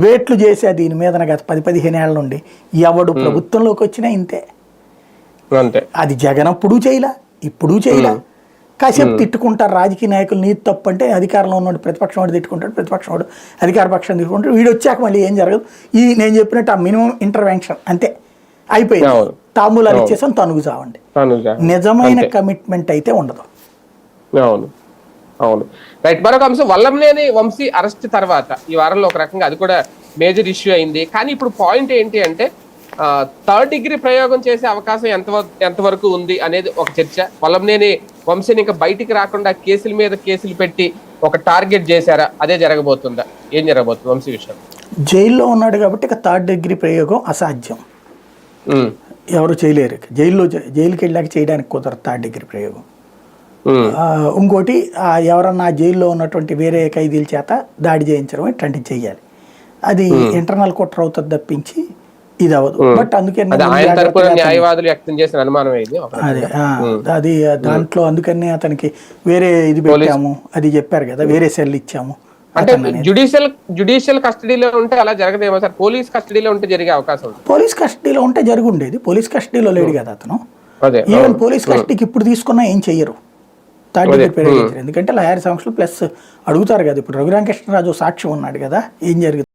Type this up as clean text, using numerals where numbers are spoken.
వేట్లు చేసే దీని మీద గత 10-15 ఏళ్ల నుండి ఎవడు ప్రభుత్వంలోకి వచ్చినా ఇంతే. అది జగన్ అప్పుడు చేయలా, ఇప్పుడు చేయలా. కాసేపు తిట్టుకుంటారు రాజకీయ నాయకులు, నీతి తప్పు అంటే అధికారంలో ఉన్నవాడు ప్రతిపక్షం వాడు తిట్టుకుంటాడు, ప్రతిపక్షం వాడు అధికార పక్షం తిట్టుకుంటాడు. వీడు వచ్చాక మళ్ళీ ఏం జరగదు. నేను చెప్పినట్టు ఆ మినిమం ఇంటర్వెన్షన్ అంతే అయిపోయింది. తాంబూలాలు ఇచ్చేసాం, తనుగు చావండి. నిజమైన కమిట్మెంట్ అయితే ఉండదు. అవును అవును రైట్. మరొక అంశం, వల్లంనేని వంశీ అరెస్ట్ తర్వాత ఈ వారంలో ఒక రకంగా అది కూడా మేజర్ ఇష్యూ అయింది. కానీ ఇప్పుడు పాయింట్ ఏంటి అంటే థర్డ్ డిగ్రీ ప్రయోగం చేసే అవకాశం ఎంతవరకు ఉంది అనేది ఒక చర్చ. వల్లంనేని వంశీని ఇంకా బయటికి రాకుండా కేసుల మీద కేసులు పెట్టి ఒక టార్గెట్ చేశారా, అదే జరగబోతుందా, ఏం జరగబోతుంది వంశీ విషయం? జైల్లో ఉన్నాడు కాబట్టి ఇక థర్డ్ డిగ్రీ ప్రయోగం అసాధ్యం, ఎవరు చేయలేరు. జైలుకి వెళ్ళాక చేయడానికి కుదరదు థర్డ్ డిగ్రీ ప్రయోగం. ఇంకోటి ఎవరన్నా జైల్లో ఉన్నటువంటి వేరే ఖైదీల చేత దాడి చేయించడం ఇట్లాంటివి చెయ్యాలి. అది ఇంటర్నల్ కుట్ర అవుతుంది తప్పించి ఇది అవ్వదు. బట్ అందుకని అది దాంట్లో అందుకని అతనికి వేరే ఇది పెట్టాము, అది చెప్పారు కదా, వేరే సెల్ ఇచ్చాము. అంటే జ్యుడిషియల్ కస్టడీలో ఉంటే అలా జరగదేమో సార్, పోలీస్ కస్టడీలో ఉంటే జరిగే అవకాశం ఉంది. పోలీస్ కస్టడీలో ఉంటే జరుగుండేది, పోలీస్ కస్టడీలో లేడు కదా అతను. ఈవెన్ పోలీస్ కస్టడీకి ఇప్పుడు తీసుకున్నా ఏం చెయ్యరు, థర్డ్ డిగ్రీ పెరిగించారు. ఎందుకంటే లాయర్ సమక్షంలో ప్లస్ అడుగుతారు కదా. ఇప్పుడు రఘురామకృష్ణరాజు సాక్ష్యం ఉన్నాడు కదా, ఏం జరుగుతుంది.